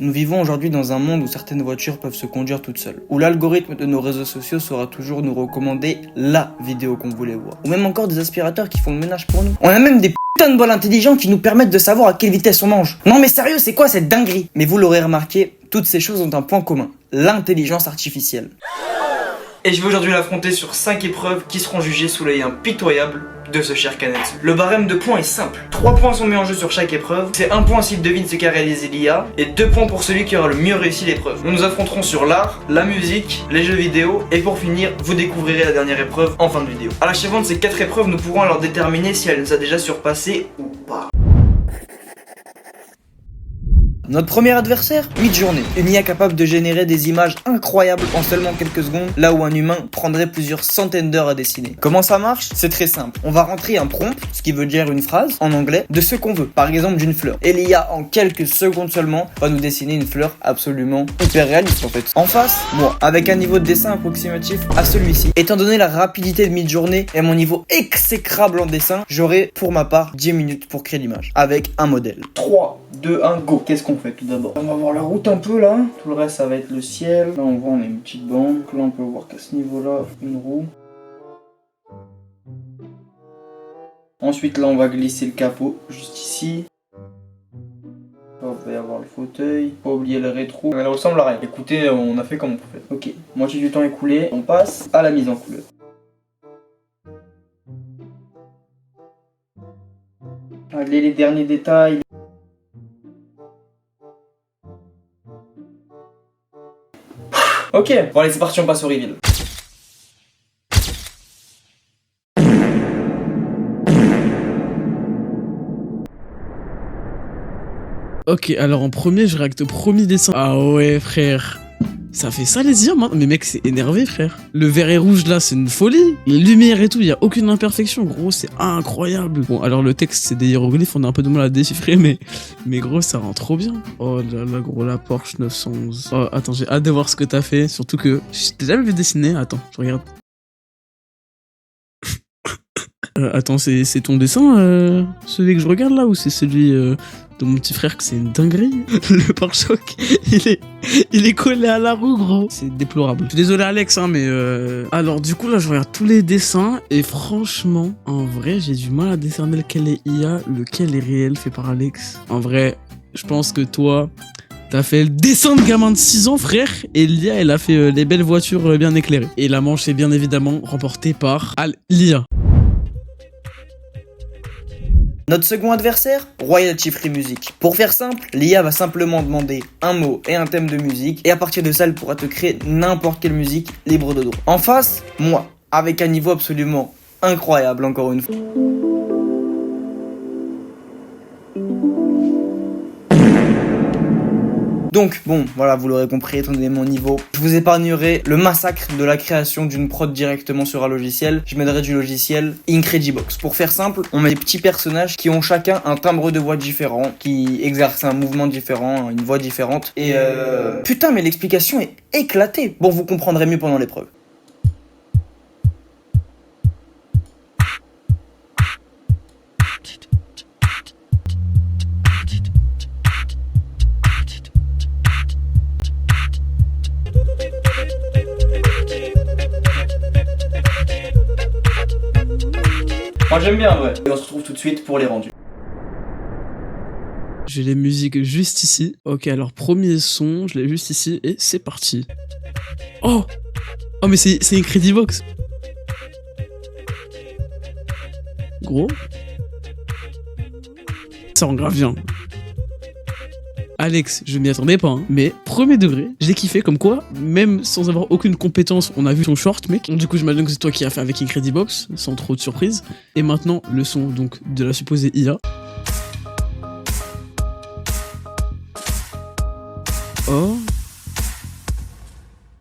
Nous vivons aujourd'hui dans un monde où certaines voitures peuvent se conduire toutes seules, où l'algorithme de nos réseaux sociaux saura toujours nous recommander la vidéo qu'on voulait voir, ou même encore des aspirateurs qui font le ménage pour nous. On a même des putain de bols intelligents qui nous permettent de savoir à quelle vitesse on mange. Non mais sérieux, c'est quoi cette dinguerie? Mais vous l'aurez remarqué, toutes ces choses ont un point commun, l'intelligence artificielle. Et je vais aujourd'hui l'affronter sur 5 épreuves qui seront jugées sous l'œil impitoyable de ce cher Kanetsu. Le barème de points est simple. 3 points sont mis en jeu sur chaque épreuve. C'est 1 point s'il devine ce qu'a réalisé l'IA et 2 points pour celui qui aura le mieux réussi l'épreuve. Nous nous affronterons sur l'art, la musique, les jeux vidéo et pour finir, vous découvrirez la dernière épreuve en fin de vidéo. À l'achèvement de ces 4 épreuves, nous pourrons alors déterminer si elle nous a déjà surpassé ou pas. Notre premier adversaire, Midjourney, une IA capable de générer des images incroyables en seulement quelques secondes, là où un humain prendrait plusieurs centaines d'heures à dessiner. Comment ça marche? C'est très simple. On va rentrer un prompt, ce qui veut dire une phrase, en anglais, de ce qu'on veut, par exemple d'une fleur. Et l'IA, en quelques secondes seulement, va nous dessiner une fleur absolument hyper réaliste en fait. En face, moi, avec un niveau de dessin approximatif à celui-ci, étant donné la rapidité de Midjourney et mon niveau exécrable en dessin, j'aurai pour ma part 10 minutes pour créer l'image, avec un modèle. 3, 2, 1, go. Qu'est-ce qu'on fait tout d'abord? On va voir la route un peu là. Tout le reste ça va être le ciel. Là on voit on a une petite bande. Donc là on peut voir qu'à ce niveau là, une roue. Ensuite là on va glisser le capot juste ici. Là, on va y avoir le fauteuil. Pas oublier le rétro. Elle ressemble à rien. Écoutez, on a fait comme on pouvait. Ok, moitié du temps écoulé. On passe à la mise en couleur. Allez, les derniers détails. Ok, bon allez c'est parti, on passe au reveal. Ok, alors en premier, je réacte au premier dessin. Ah ouais, frère. Ça fait ça les yeux, maintenant. Mais mec, c'est énervé, frère. Le vert et rouge, là, c'est une folie. Les lumières et tout, il y a aucune imperfection. Gros, c'est incroyable. Bon, alors le texte, c'est des hiéroglyphes. On a un peu de mal à déchiffrer, mais gros, ça rend trop bien. Oh là là, gros, la Porsche 911. Oh, attends, j'ai hâte de voir ce que t'as fait. Surtout que je t'ai jamais vu dessiner. Attends, je regarde. Attends, c'est ton dessin, celui que je regarde là, ou c'est celui de mon petit frère que c'est une dinguerie? Le pare-choc, il est collé à la roue, gros. C'est déplorable. Je suis désolé Alex, hein, mais alors du coup là, je regarde tous les dessins et franchement, en vrai, j'ai du mal à décerner lequel est IA, lequel est réel fait par Alex. En vrai, je pense que toi, t'as fait le dessin de gamin de 6 ans, frère, et l'IA, elle a fait les belles voitures bien éclairées. Et la manche est bien évidemment remportée par l'IA. Notre second adversaire, Royalty Free Music. Pour faire simple, l'IA va simplement demander un mot et un thème de musique, et à partir de ça, elle pourra te créer n'importe quelle musique libre de droit. En face, moi, avec un niveau absolument incroyable, encore une fois. Donc bon, voilà, vous l'aurez compris, étant donné mon niveau, je vous épargnerai le massacre de la création d'une prod directement sur un logiciel. Je m'aiderai du logiciel Incredibox. Pour faire simple, on met des petits personnages qui ont chacun un timbre de voix différent, qui exercent un mouvement différent, une voix différente. Et putain, mais l'explication est éclatée. Bon, vous comprendrez mieux pendant l'épreuve. Moi j'aime bien, ouais. Et on se retrouve tout de suite pour les rendus. J'ai les musiques juste ici. Ok, alors premier son, je l'ai juste ici et c'est parti. Oh, oh mais c'est Incredibox. Gros. Ça rend grave bien. Alex, je m'y attendais pas, hein, mais premier degré, j'ai kiffé comme quoi, même sans avoir aucune compétence, on a vu ton short, mec. Du coup, j'imagine que c'est toi qui as fait avec Incredibox, sans trop de surprise. Et maintenant, le son donc de la supposée IA. Oh.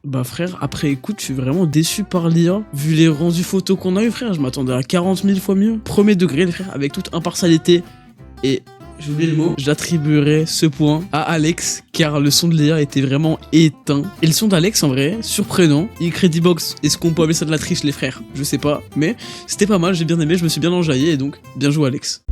Bah frère, après écoute, je suis vraiment déçu par l'IA. Vu les rendus photos qu'on a eu, frère, je m'attendais à 40 000 fois mieux. Premier degré, les frères, avec toute impartialité et... j'ai oublié le mot. J'attribuerai ce point à Alex, car le son de l'IA était vraiment éteint. Et le son d'Alex, en vrai, surprenant. Incredibox, est-ce qu'on peut appeler ça de la triche, les frères? Je sais pas, mais c'était pas mal, j'ai bien aimé, je me suis bien enjaillé, et donc, bien joué Alex.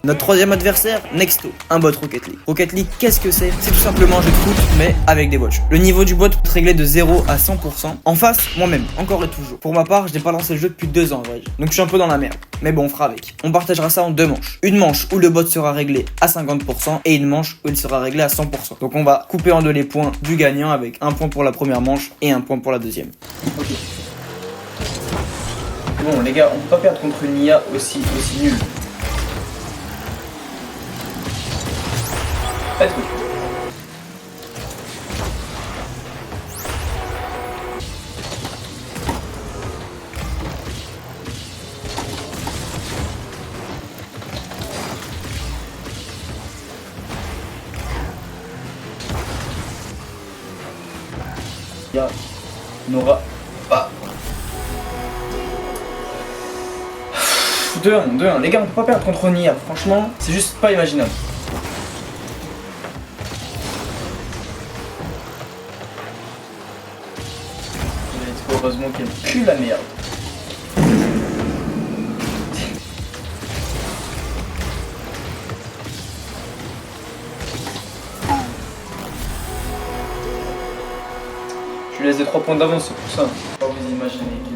Notre troisième adversaire, Nexto, un bot Rocket League. Rocket League, qu'est-ce que c'est? C'est tout simplement un jeu de foot, mais avec des voitures. Le niveau du bot peut être réglé de 0 à 100%. En face, moi-même, encore et toujours. Pour ma part, je n'ai pas lancé le jeu depuis 2 ans, en vrai. Donc je suis un peu dans la merde. Mais bon, on fera avec. On partagera ça en 2 manches. Une manche où le bot sera réglé à 50% et une manche où il sera réglé à 100%. Donc on va couper en deux les points du gagnant avec un point pour la première manche et un point pour la deuxième. Ok. Bon les gars, on peut pas perdre contre une IA aussi nulle. Pas de truc. IA n'aura pas. 2-1, les gars, on peut pas perdre contre Nia, franchement, c'est juste pas imaginable. Heureusement qu'elle pue la merde. Je lui laisse des 3 points d'avance, c'est pour ça. Faut pas vous imaginer que...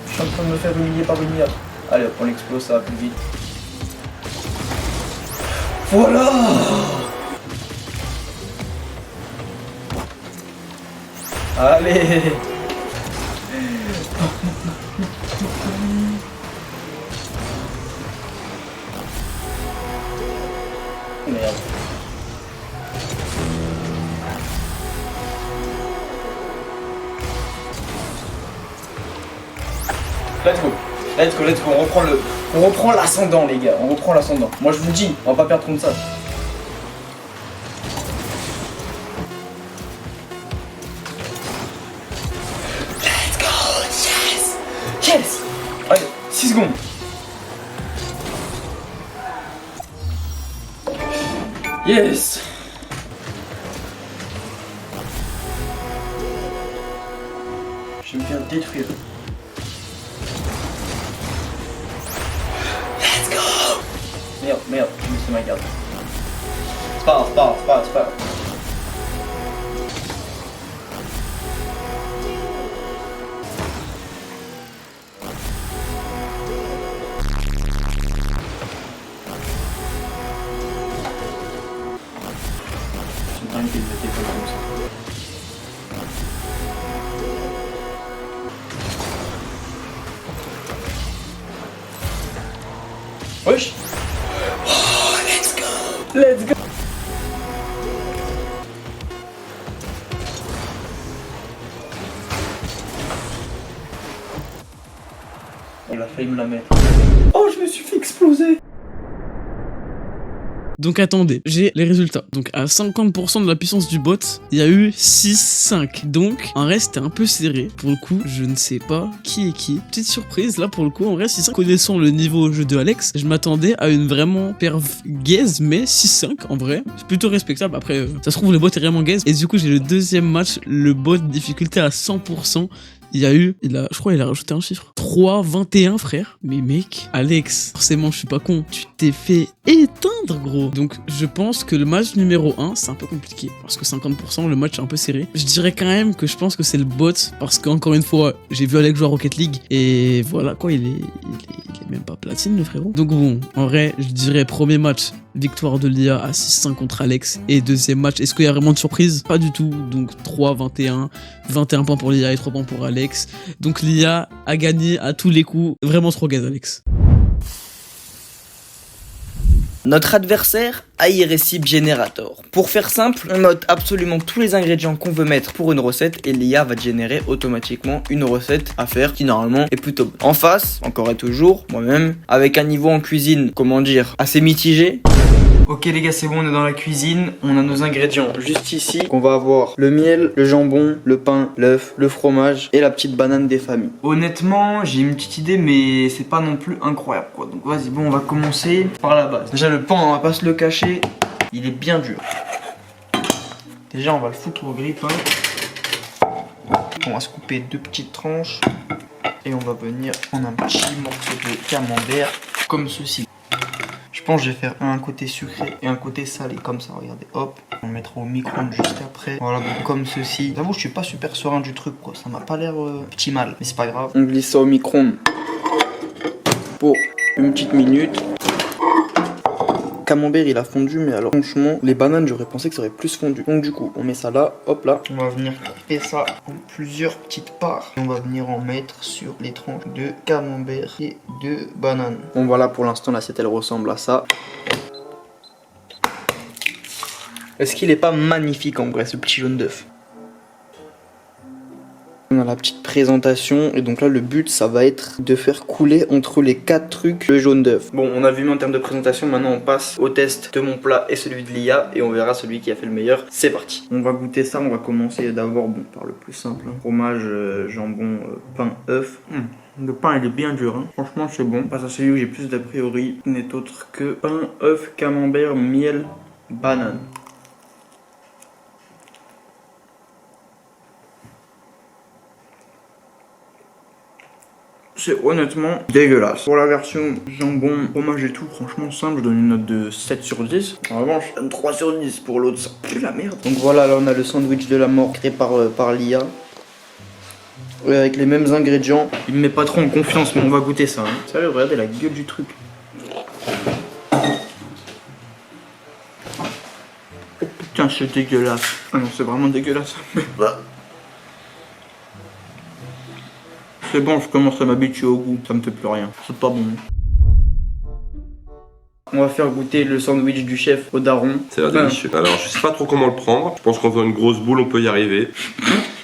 Je suis en train de me faire humilier par une IA. Allez hop, on l'explose, ça va plus vite. Voilà. Allez. Merde. Let's go, on reprend l'ascendant les gars, on reprend l'ascendant. Moi je vous le dis, on va pas perdre comme ça. Let's go, yes. Allez, 6 secondes. Yes. Je vais me faire détruire. Merde, je me suis ma garde. C'est pas grave. C'est dingue qu'il n'était pas comme ça. Wesh. Oh, let's go. Il a failli me la mettre. Oh, je me suis fait exploser. Donc attendez, j'ai les résultats. Donc à 50% de la puissance du bot, il y a eu 6-5. Donc en vrai c'était un peu serré. Pour le coup, je ne sais pas qui est qui. Petite surprise, là pour le coup, en vrai 6-5. Connaissant le niveau jeu de Alex, je m'attendais à une vraiment perf gaze, mais 6-5 en vrai. C'est plutôt respectable. Après, ça se trouve le bot est vraiment gaze. Et du coup j'ai le deuxième match, le bot difficulté à 100%. Il y a eu, je crois qu'il a rajouté un chiffre. 3-21 frère. Mais mec, Alex, forcément je suis pas con. Tu t'es fait éteindre gros. Donc je pense que le match numéro 1 c'est un peu compliqué. Parce que 50% le match est un peu serré. Je dirais quand même que je pense que c'est le bot. Parce qu'encore une fois, j'ai vu Alex jouer à Rocket League. Et voilà quoi, il est même pas platine le frérot. Donc bon, en vrai, je dirais premier match, victoire de l'IA à 6-5 contre Alex. Et deuxième match, est-ce qu'il y a vraiment de surprise? Pas du tout. Donc 3-21. 21 points pour l'IA et 3 points pour Alex. Donc l'IA a gagné à tous les coups. Vraiment trop gaz Alex. Notre adversaire a Irrécible Generator. Pour faire simple, on note absolument tous les ingrédients qu'on veut mettre pour une recette et l'IA va générer automatiquement une recette à faire qui normalement est plutôt bonne. En face, encore et toujours, moi-même, avec un niveau en cuisine, comment dire, assez mitigé. Ok les gars, c'est bon, on est dans la cuisine, on a nos ingrédients juste ici. On va avoir le miel, le jambon, le pain, l'œuf, le fromage et la petite banane des familles. Honnêtement, j'ai une petite idée mais c'est pas non plus incroyable quoi. Donc vas-y, bon, on va commencer par la base. Déjà le pain, on va pas se le cacher, il est bien dur. Déjà, on va le foutre au grille-pain. On va se couper 2 petites tranches. Et on va venir prendre un petit morceau de camembert, comme ceci. Je pense que je vais faire un côté sucré et un côté salé, comme ça, regardez, hop. On le mettra au micro-ondes juste après. Voilà, donc comme ceci. J'avoue, je suis pas super serein du truc, quoi. Ça m'a pas l'air petit mal, mais c'est pas grave. On glisse ça au micro-ondes pour une petite minute. Camembert il a fondu, mais alors franchement les bananes j'aurais pensé que ça aurait plus fondu. Donc du coup on met ça là, hop là. On va venir couper ça en plusieurs petites parts. Et on va venir en mettre sur les tranches de camembert et de bananes. Bon voilà, pour l'instant l'assiette elle ressemble à ça. Est-ce qu'il est pas magnifique en vrai ce petit jaune d'œuf? On a la petite présentation et donc là le but ça va être de faire couler entre les 4 trucs le jaune d'œuf. Bon, on a vu en termes de présentation, maintenant on passe au test de mon plat et celui de Lia et on verra celui qui a fait le meilleur. C'est parti. On va goûter ça, on va commencer d'abord par le plus simple. Fromage, jambon, pain, œuf. Le pain il est bien dur, hein. Franchement c'est bon. On passe à celui où j'ai plus d'a priori, n'est autre que pain, œuf, camembert, miel, banane. C'est honnêtement dégueulasse. Pour la version jambon, fromage et tout, franchement simple, je donne une note de 7 sur 10. En revanche, je donne 3 sur 10 pour l'autre, ça pue la merde. Donc voilà, là on a le sandwich de la mort créé par Lia. Avec les mêmes ingrédients. Il me met pas trop en confiance, mais on va goûter ça. Hein. Sérieux, regardez la gueule du truc. Oh putain, c'est dégueulasse. Ah non, c'est vraiment dégueulasse. C'est bon, je commence à m'habituer au goût, ça me fait plus rien, c'est pas bon. On va faire goûter le sandwich du chef au daron. Ça a l'air délicieux. Alors je sais pas trop comment le prendre, je pense qu'en faisant une grosse boule on peut y arriver.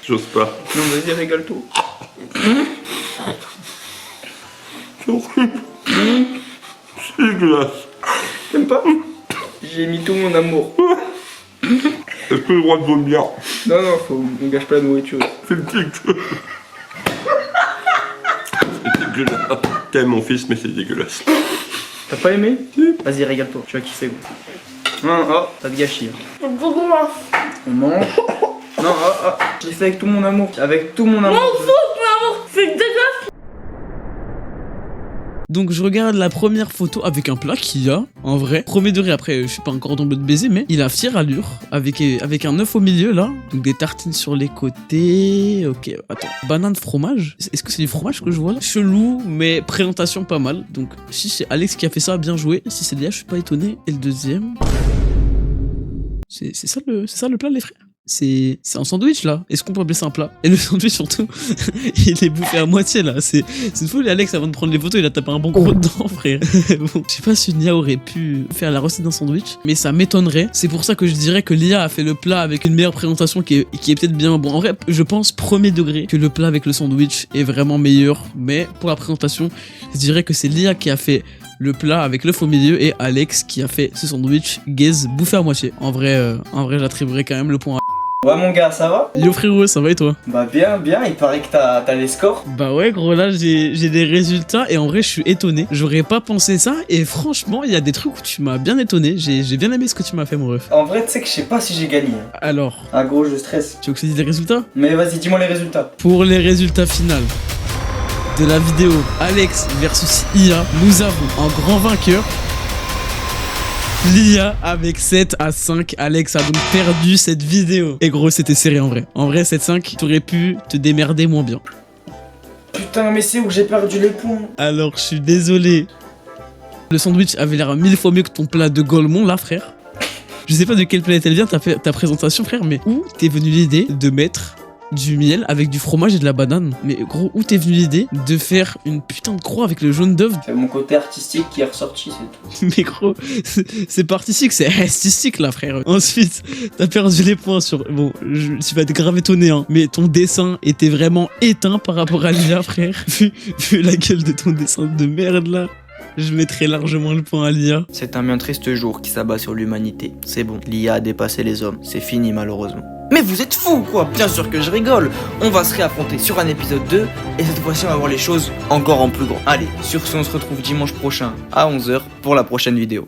J'ose pas. Non, vas-y, régale-toi. C'est horrible. C'est dégueulasse. T'aimes pas? J'ai mis tout mon amour. Est-ce que j'ai le droit de vomir? Non, on gâche pas la nourriture. C'est dégueulasse. C'est dégueulasse. T'aimes mon fils, mais c'est dégueulasse. T'as pas aimé? Vas-y, régale-toi, tu vas kiffer. Non, oh, t'as de gâchis. On mange. Non, je l'ai fait avec tout mon amour. Avec tout mon amour. Mon amour, c'est dégueulasse. Donc je regarde la première photo avec un plat qui a, en vrai, premier degré, après je suis pas encore dans le baiser, mais il a fière allure, avec un œuf au milieu là, donc des tartines sur les côtés, ok, attends, banane fromage, est-ce que c'est du fromage que je vois là? Chelou, mais présentation pas mal, donc si c'est Alex qui a fait ça, bien joué, si c'est Lia, je suis pas étonné, et le deuxième, c'est ça le plat les frères? C'est un sandwich là. Est-ce qu'on peut appeler ça un plat? Et le sandwich surtout, il est bouffé à moitié là. C'est une folie. Alex, avant de prendre les photos, il a tapé un bon gros dedans, frère. Bon, je sais pas si Lia aurait pu faire la recette d'un sandwich, mais ça m'étonnerait. C'est pour ça que je dirais que Lia a fait le plat avec une meilleure présentation qui est peut-être bien. Bon, en vrai, je pense premier degré que le plat avec le sandwich est vraiment meilleur. Mais pour la présentation, je dirais que c'est Lia qui a fait le plat avec l'œuf au milieu et Alex qui a fait ce sandwich gaze bouffé à moitié. En vrai, j'attribuerais quand même le point à... Ouais mon gars, ça va? Yo frérot, ça va et toi? Bah bien, il paraît que t'as les scores. Bah ouais gros, là j'ai des résultats et en vrai je suis étonné. J'aurais pas pensé ça et franchement il y a des trucs où tu m'as bien étonné. J'ai bien aimé ce que tu m'as fait mon ref. En vrai tu sais que je sais pas si j'ai gagné. Alors? Ah gros, je stresse. Tu veux que je te dise les résultats? Mais vas-y, dis-moi les résultats. Pour les résultats finaux de la vidéo Alex versus Ia, nous avons en grand vainqueur Lia avec 7-5. Alex a donc perdu cette vidéo. Et gros, c'était serré en vrai. En vrai, 7-5, t'aurais pu te démerder moins bien. Putain, mais c'est où que j'ai perdu les points? Alors, je suis désolé. Le sandwich avait l'air 1000 fois mieux que ton plat de Golemont, là, frère. Je sais pas de quelle planète elle vient, ta présentation, frère, mais où t'es venu l'idée de mettre du miel avec du fromage et de la banane? Mais gros, où t'es venu l'idée de faire une putain de croix avec le jaune d'œuf? C'est mon côté artistique qui est ressorti, c'est tout. Mais gros, c'est pas artistique, c'est artistique là, frère. Ensuite, t'as perdu les points sur... Bon, tu vas être grave étonné, hein, mais ton dessin était vraiment éteint par rapport à Lia, frère. Vu la gueule de ton dessin de merde là, je mettrais largement le point à Lia. C'est un bien triste jour qui s'abat sur l'humanité. C'est bon, l'IA a dépassé les hommes. C'est fini malheureusement. Mais vous êtes fous quoi? Bien sûr que je rigole. On va se réaffronter sur un épisode 2 et cette fois-ci on va voir les choses encore en plus grand. Allez, sur ce on se retrouve dimanche prochain à 11h pour la prochaine vidéo.